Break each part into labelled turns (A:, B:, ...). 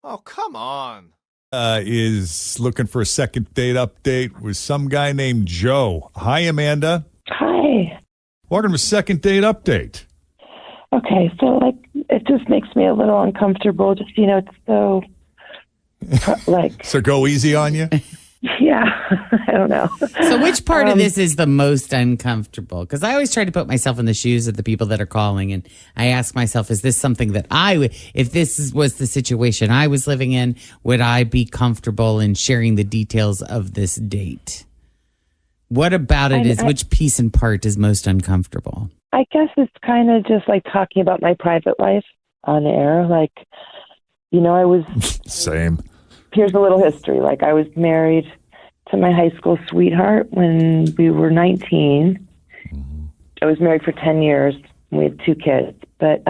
A: Oh, come on.
B: Is looking for a second date update with some guy named Joe. Hi, Amanda.
C: Hi.
B: Welcome to Second Date Update.
C: Okay, so it just makes me a little uncomfortable. Just it's so
B: So go easy on you?
C: yeah, I don't know.
D: So which part of this is the most uncomfortable? Because I always try to put myself in the shoes of the people that are calling, and I ask myself, is this something that if this was the situation I was living in, would I be comfortable in sharing the details of this date? What about it which piece and part is most uncomfortable?
C: I guess it's kind of just like talking about my private life on air. I was...
B: Same.
C: Here's a little history. I was married to my high school sweetheart when we were 19. Mm-hmm. I was married for 10 years. We had 2 kids. But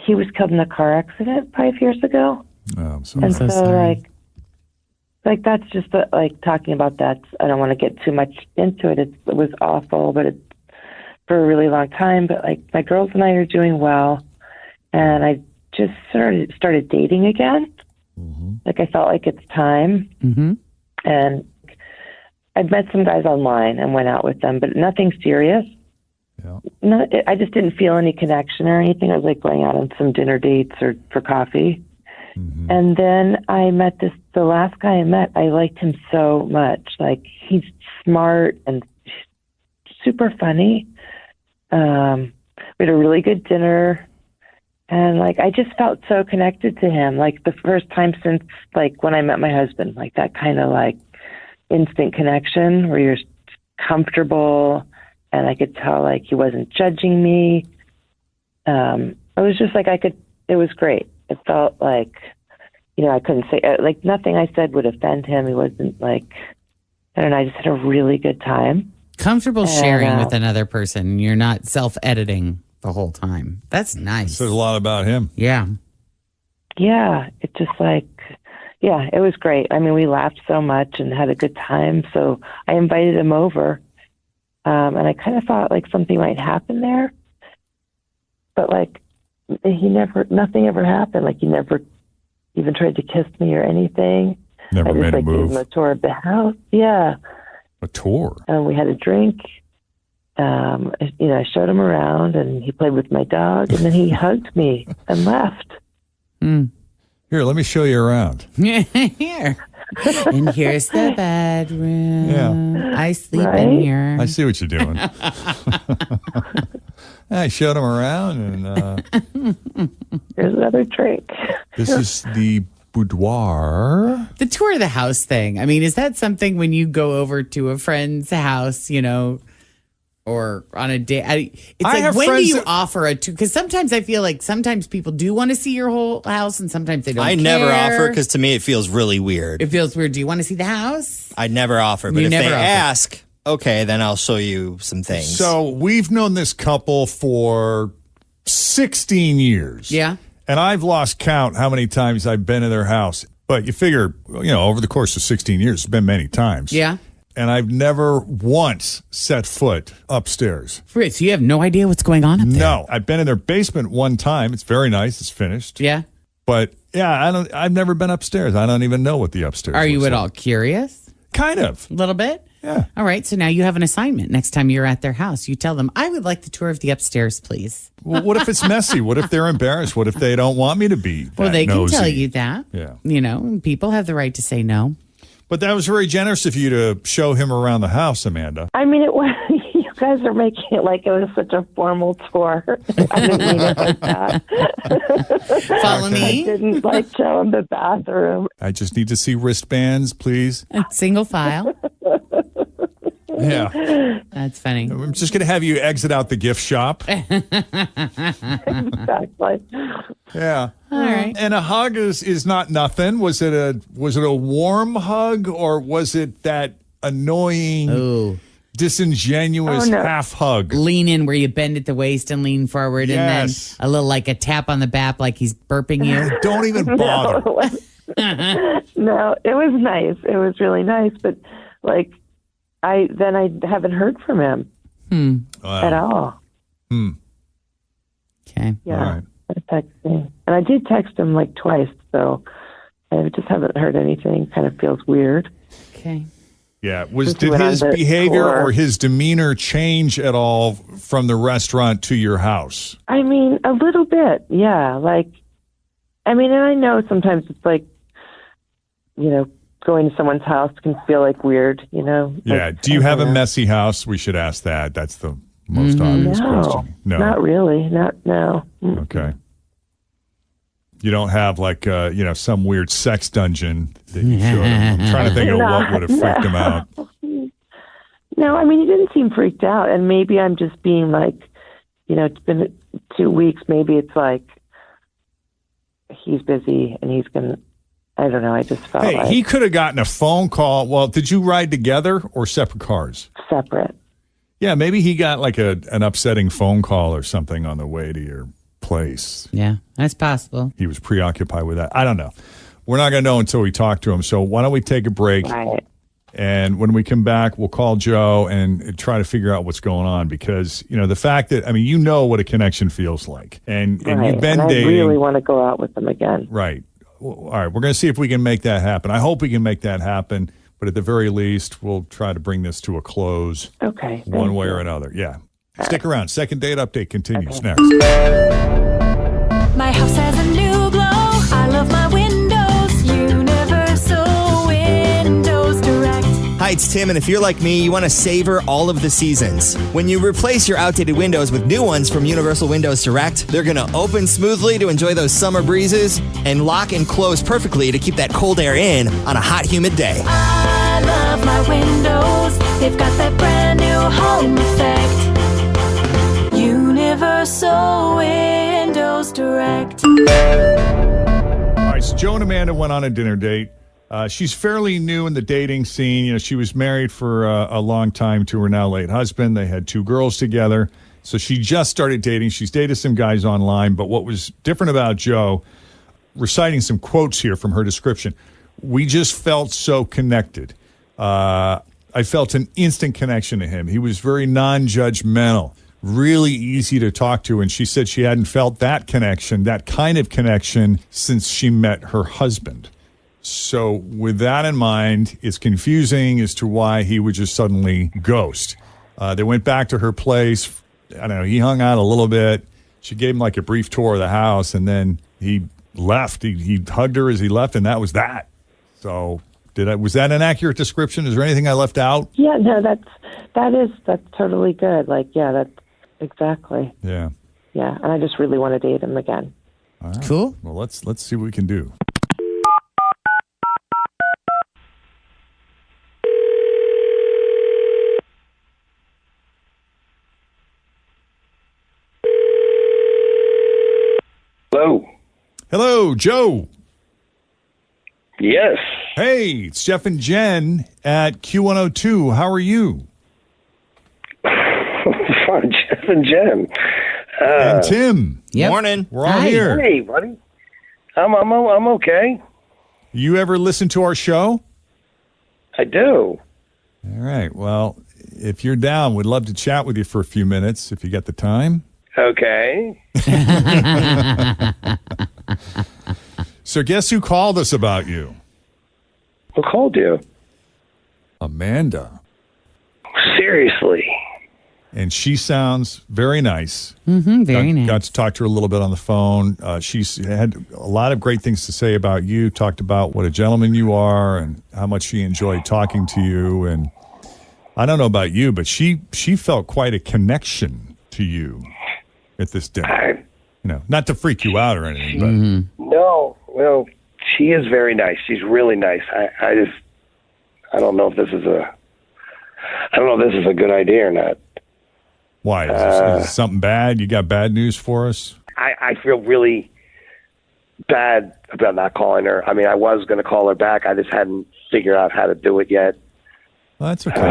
C: he was killed in a car accident 5 years ago.
B: Oh, I'm sorry.
C: And
D: so sorry.
C: That's just talking about that. I don't want to get too much into it. It was awful, but it's for a really long time. But my girls and I are doing well. And I just started dating again. Mm-hmm. I felt like it's time. Mm-hmm. And I'd met some guys online and went out with them, but nothing serious. Yeah. I just didn't feel any connection or anything. I was going out on some dinner dates or for coffee. Mm-hmm. And then I met the last guy I met, I liked him so much. He's smart and super funny. We had a really good dinner. And I just felt so connected to him, the first time since when I met my husband, that kind of instant connection where you're comfortable, and I could tell he wasn't judging me. It was just it was great. It felt I couldn't say nothing I said would offend him. He wasn't I don't know. I just had a really good time.
D: Comfortable sharing with another person. You're not self-editing the whole time. That's nice.
B: Says a lot about him.
D: Yeah.
C: Yeah. It just it was great. I mean, we laughed so much and had a good time. So I invited him over. And I kind of thought something might happen there. But nothing ever happened. He never even tried to kiss me or anything.
B: Never made a move.
C: Gave him a tour of the house. Yeah.
B: A tour?
C: And we had a drink. I showed him around, and he played with my dog, and then he hugged me and left.
D: Mm.
B: Here, let me show you around.
D: Here. And here's the bedroom.
B: Yeah.
D: I sleep in here.
B: I see what you're doing. I showed him around, and
C: here's another drink.
B: This is the boudoir.
D: The tour of the house thing. I mean, is that something when you go over to a friend's house, or on a day? It's when do you offer a tour? Because sometimes I feel sometimes people do want to see your whole house, and sometimes they don't.
A: I never offer because to me it feels really weird.
D: It feels weird. Do you want to see the house?
A: I never offer, but if they ask, okay, then I'll show you some things.
B: So we've known this couple for 16 years.
D: Yeah.
B: And I've lost count how many times I've been in their house. But you figure, over the course of 16 years, it's been many times.
D: Yeah.
B: And I've never once set foot upstairs.
D: Right, so you have no idea what's going on up there?
B: No. I've been in their basement one time. It's very nice. It's finished.
D: Yeah.
B: But, yeah, I've never been upstairs. I don't even know what the upstairs
D: Are you at
B: like.
D: all curious?
B: Kind of.
D: A little bit?
B: Yeah.
D: All right, so now you have an assignment. Next time you're at their house, you tell them, I would like the tour of the upstairs, please.
B: Well, what if it's messy? What if they're embarrassed? What if they don't want me to be that
D: Well, they
B: nosy?
D: can tell you that.
B: Yeah.
D: People have the right to say no.
B: But that was very generous of you to show him around the house, Amanda.
C: I mean, it was. You guys are making it like it was such a formal tour. I didn't mean it like that.
D: Follow me.
C: I didn't show him the bathroom.
B: I just need to see wristbands, please.
D: Single file.
B: Yeah.
D: That's funny.
B: I'm just going to have you exit out the gift shop.
C: Exactly.
B: Yeah.
D: All right.
B: And a hug is not nothing. Was it a warm hug, or was it that annoying, disingenuous half hug?
D: Lean in where you bend at the waist and lean forward,
B: Yes.
D: and then a little a tap on the back like he's burping you.
B: Don't even bother.
C: No, it was nice. It was really nice, but I haven't heard from him at all.
D: Okay.
C: Yeah.
B: All right.
C: texting. And I did text him like twice, so I just haven't heard anything. Kind of feels weird.
D: Okay.
B: Yeah. Did his behavior or his demeanor change at all from the restaurant to your house?
C: I mean, a little bit, yeah. And I know sometimes it's like, going to someone's house can feel like weird,
B: Yeah. Do you have a messy house? We should ask that. That's the most obvious question. No,
C: not really. No.
B: Okay. You don't have some weird sex dungeon that you showed him. I'm trying to think of what would have freaked him out.
C: No, he didn't seem freaked out. And maybe I'm just being like, it's been 2 weeks. Maybe it's like he's busy and he's going to, I don't know. I just felt like.
B: He could have gotten a phone call. Well, did you ride together or separate cars?
C: Separate.
B: Yeah, maybe he got like an upsetting phone call or something on the way to your place.
D: Yeah, that's possible.
B: He was preoccupied with that. I don't know. We're not going to know until we talk to him. So why don't we take a break?
C: Right.
B: And when we come back, we'll call Joe and try to figure out what's going on because, the fact that, what a connection feels like. And you've been dating.
C: I really want to go out with him again.
B: Right. Well, all right. We're going to see if we can make that happen. I hope we can make that happen. But at the very least, we'll try to bring this to a close.
C: Okay.
B: One way or another. Yeah. Stick around. Second date update continues next.
E: My house has a new glow. I love my windows. Universal Windows Direct.
A: Hi, it's Tim, and if you're like me, you want to savor all of the seasons. When you replace your outdated windows with new ones from Universal Windows Direct, they're going to open smoothly to enjoy those summer breezes and lock and close perfectly to keep that cold air in on a hot, humid day.
E: I love my windows. They've got that brand new home effect. Universal Windows Direct.
B: All right, so Joe and Amanda went on a dinner date. She's fairly new in the dating scene. She was married for a long time to her now late husband. They had 2 girls together. So she just started dating. She's dated some guys online. But what was different about Joe, reciting some quotes here from her description, we just felt so connected. I felt an instant connection to him. He was very non-judgmental, really easy to talk to. And she said she hadn't felt that connection, that kind of connection, since she met her husband. So with that in mind, it's confusing as to why he would just suddenly ghost. They went back to her place. I don't know. He hung out a little bit. She gave him like a brief tour of the house, and then he left. He hugged her as he left, and that was that. So was that an accurate description? Is there anything I left out?
C: Yeah, no, that's totally good. That's exactly.
B: Yeah.
C: Yeah, and I just really want to date him again.
B: All right.
D: Cool.
B: Well, let's see what we can do.
F: Hello.
B: Hello, Joe.
F: Yes.
B: Hey, it's Jeff and Jen at Q102. How are you?
F: Fine, Jeff and Jen.
B: And Tim.
D: Yep.
A: Morning.
B: We're all
D: Hi.
B: here.
F: Hey, buddy. I'm okay.
B: You ever listen to our show?
F: I do.
B: All right. Well, if you're down, we'd love to chat with you for a few minutes if you got the time.
F: Okay.
B: So guess who called us about you?
F: Who called you?
B: Amanda.
F: Seriously.
B: And she sounds very nice.
D: Mm-hmm, very nice.
B: Got to talk to her a little bit on the phone. She's had a lot of great things to say about you, talked about what a gentleman you are and how much she enjoyed talking to you. And I don't know about you, but she felt quite a connection to you at this dinner. Not to freak you out or anything, but
F: No, well, she is very nice. She's really nice. I don't know if this is a good idea or not.
B: why? Is this something bad? You got bad news for us?
F: I feel really bad about not calling her. I mean, I was going to call her back. I just hadn't figured out how to do it yet.
B: Well, that's okay.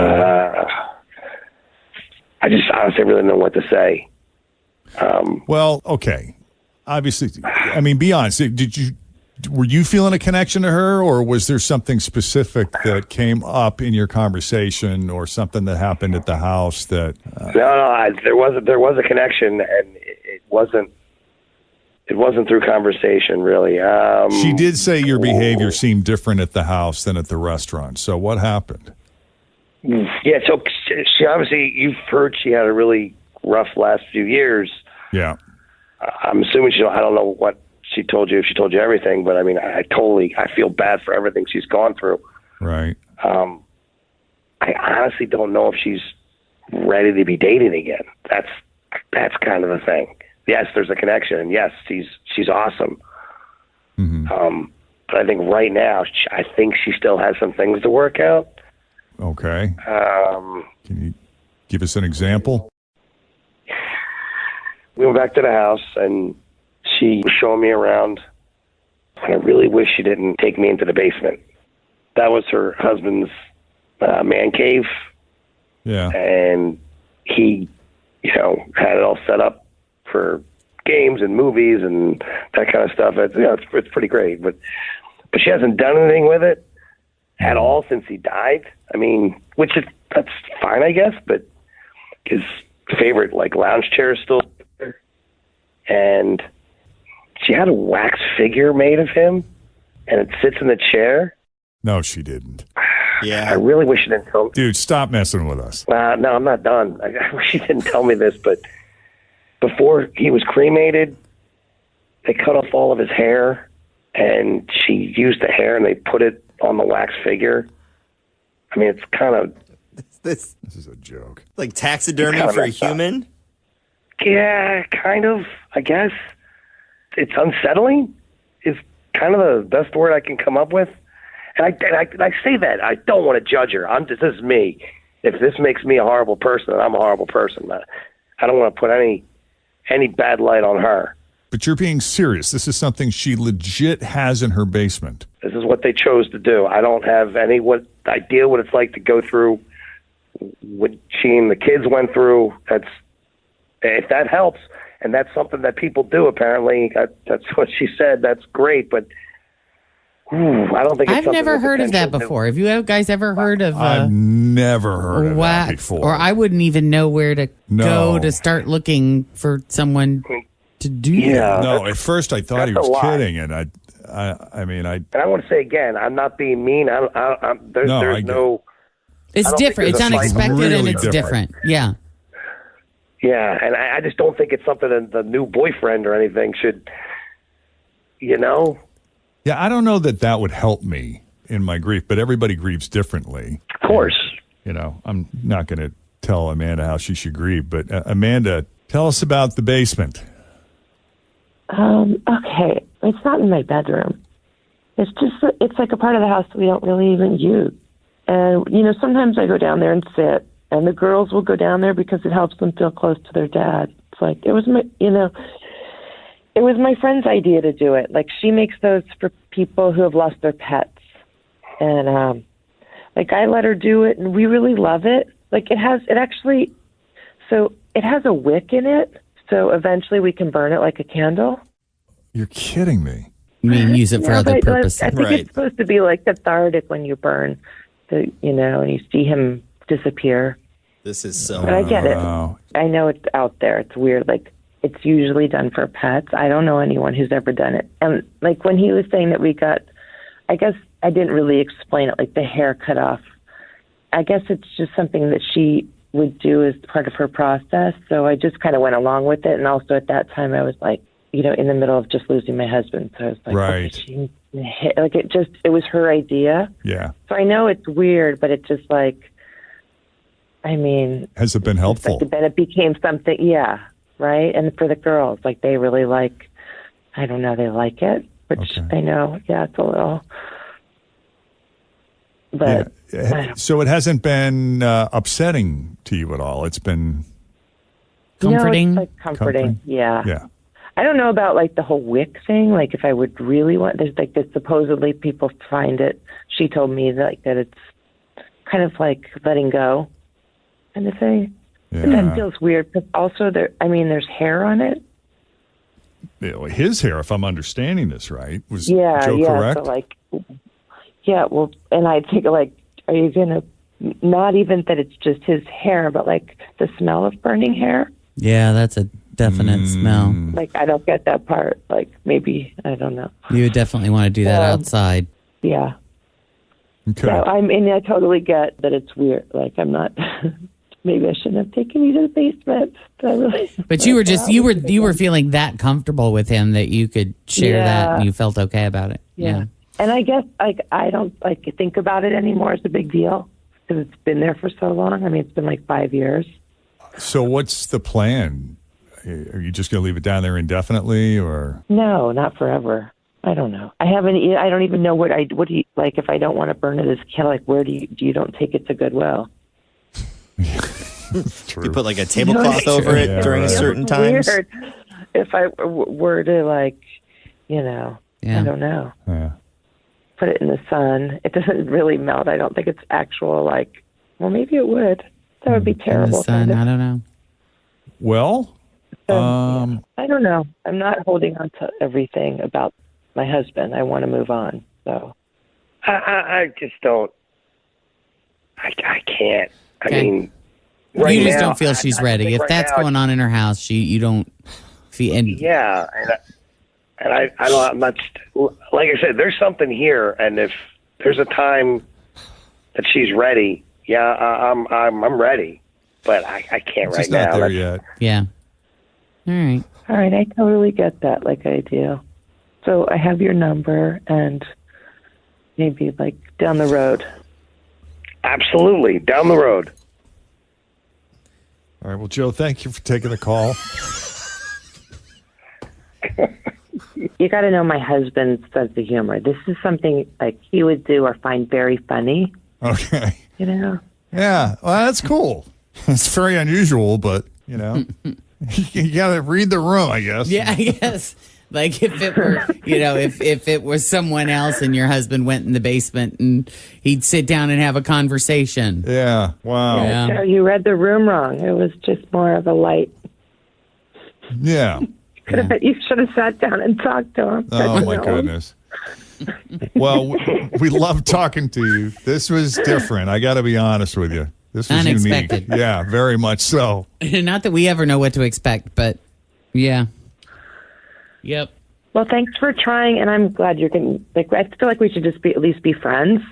F: I just honestly really don't know what to say.
B: Well, okay. Obviously, I mean, be honest. Were you feeling a connection to her, or was there something specific that came up in your conversation, or something that happened at the house that?
F: No, there was a connection, and it It wasn't through conversation, really.
B: She did say your behavior seemed different at the house than at the restaurant. So what happened?
F: Yeah, so she obviously, you've heard she had a really rough last few years.
B: Yeah.
F: I'm assuming I don't know what she told you, if she told you everything, but I mean, I feel bad for everything she's gone through.
B: Right.
F: I honestly don't know if she's ready to be dating again. That's kind of the thing. Yes, there's a connection, and yes, she's awesome.
B: Mm-hmm.
F: But I think right now, I think she still has some things to work out.
B: Okay. Can you give us an example?
F: We went back to the house, and she was showing me around. And I really wish she didn't take me into the basement. That was her husband's man cave.
B: Yeah.
F: And he, had it all set up for games and movies and that kind of stuff. It's pretty great. But she hasn't done anything with it at all since he died. I mean, that's fine, I guess. But his favorite lounge chair is still there, and she had a wax figure made of him, and it sits in the chair.
B: No, she didn't.
F: I really wish she didn't tell me.
B: Dude, stop messing with us.
F: No, I'm not done. I wish she didn't tell me this, but before he was cremated, they cut off all of his hair, and she used the hair, and they put it on the wax figure. I mean, it's kind of...
A: This
B: is a joke.
A: Like taxidermy for a human?
F: Yeah, kind of, I guess. It's unsettling is kind of the best word I can come up with. And I say that. I don't want to judge her. This is me. If this makes me a horrible person, then I'm a horrible person. I don't want to put any bad light on her.
B: But you're being serious. This is something she legit has in her basement.
F: This is what they chose to do. I don't have any idea what it's like to go through what she and the kids went through. If that helps, and that's something that people do, apparently. That's what she said. That's great, but I don't think it's
D: I've never heard of that before. Have you guys ever heard of...
B: I've never heard of that before.
D: Or I wouldn't even know where to go to start looking for someone to do that.
B: No, at first I thought he was kidding, and I mean...
F: And I want to say again, I'm not being mean. There's no...
D: It's different. It's unexpected, really, and it's different. Yeah.
F: Yeah, and I just don't think it's something that the new boyfriend or anything should,
B: Yeah, I don't know that would help me in my grief, but everybody grieves differently.
F: Of course.
B: I'm not going to tell Amanda how she should grieve, but Amanda, tell us about the basement.
C: Okay. It's not in my bedroom. It's like a part of the house that we don't really even use. And, sometimes I go down there and sit, and the girls will go down there because it helps them feel close to their dad. It's like, it was my friend's idea to do it. Like, she makes those for people who have lost their pets. And, I let her do it, and we really love it. It has a wick in it, so eventually we can burn it like a candle.
B: You're kidding me.
D: You mean use it for other purposes?
C: I think it's supposed to be cathartic when you burn, and you see him disappear.
A: This is so...
C: But I get it. I know it's out there. It's weird. It's usually done for pets. I don't know anyone who's ever done it. And when he was saying that we got, I guess I didn't really explain it, the hair cut off. I guess it's just something that she would do as part of her process. So I just kind of went along with it. And also at that time I was in the middle of just losing my husband. So I was like,
B: right.
C: Okay, it was her idea.
B: Yeah.
C: So I know it's weird, but it's just
B: has it been helpful?
C: Then it became something, yeah. Right? And for the girls, they really I don't know, they like it, which I know, it's a little, but.
B: Yeah. So it hasn't been upsetting to you at all. It's been
D: comforting.
C: No, it's comforting. Yeah.
B: Yeah.
C: I don't know about the whole wick thing. If I would really want, there's this, supposedly people find it. She told me that it's kind of letting go kind of thing.
B: Yeah.
C: But that feels weird because also there's hair on it.
B: His hair, if I'm understanding this right, was
C: Joe
B: correct?
C: So and I think are you gonna not even that it's just his hair, but the smell of burning hair?
D: Yeah, that's a definite smell.
C: Like, I don't get that part. Like, maybe, I don't know.
D: You would definitely want to do that outside.
C: Yeah.
B: Okay.
C: So, I totally get that it's weird. Like, I'm not, maybe I shouldn't have taken you to the basement.
D: But you were just, you were feeling that comfortable with him that you could share that and you felt okay about it. Yeah.
C: And I guess, like, I don't, like, think about it anymore as a big deal because it's been there for so long. I mean, it's been like 5 years.
B: So what's the plan? Are you just going to leave it down there indefinitely, or?
C: No, not forever. I don't know. I don't even know what do you, like, if I don't want to burn it as kind of like, where do you don't take it to Goodwill?
B: True.
A: You put like a tablecloth over it during a certain times.
C: Weird if I were to, like, I don't know.
B: Yeah.
C: Put it in the sun. It doesn't really melt. I don't think it's actual, like, well, maybe it would. That would be
D: In the
C: terrible.
D: sun, I don't know.
B: Well,
C: I don't know. I'm not holding on to everything about my husband. I want to move on. So
F: I just don't. I can't. I
D: Okay.
F: mean, right
D: You just
F: now,
D: don't feel she's ready.
F: think
D: If
F: right
D: that's
F: now,
D: going on in her house, you don't feel. And
F: yeah, and I don't. I'm not. Like I said, there's something here, and if there's a time that she's ready, yeah, I'm ready. But I can't
B: it's
F: right
B: just not
F: now.
B: there yet.
D: yeah. All right.
C: all right, I totally get that. Like, I do. So I have your number, and maybe, like, down the road.
F: Absolutely, down the road.
B: All right. Well, Joe, thank you for taking the call.
C: You got to know my husband's sense of humor. This is something, like, he would do or find very funny.
B: Okay.
C: Yeah.
B: Well, that's cool. It's very unusual, but, you got to read the room, I guess.
D: Yeah, I guess. Like if it were, if it was someone else and your husband went in the basement and he'd sit down and have a conversation.
B: Yeah. Wow.
D: Yeah.
C: So you read the room wrong. It was just more of a light.
B: Yeah.
C: You should have sat down and talked to him.
B: Oh, my goodness. Well, we love talking to you. This was different. I got to be honest with you. This was
D: Unexpected.
B: unique. Yeah, very much so.
D: Not that we ever know what to expect, but yeah. Yep.
C: Well, thanks for trying, and I'm glad you're going. Like, I feel like we should just at least be friends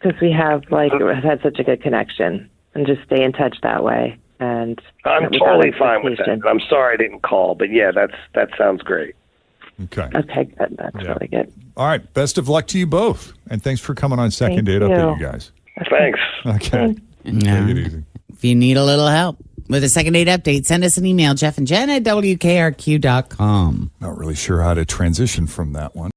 C: because we have had such a good connection, and just stay in touch that way. And
F: I'm
C: without
F: totally fine with that.
C: expectation.
F: I'm sorry I didn't call, but yeah, that sounds great.
B: Okay.
C: Okay, good. That's really good.
B: All right. Best of luck to you both. And thanks for coming on Second
C: Thank
B: Date
C: you.
B: Update, you guys.
F: Thanks.
B: Okay.
D: Yeah.
B: Take it easy.
D: If you need a little help with a second date update, send us an email, Jeff and Jenn at WKRQ.com.
B: Not really sure how to transition from that one.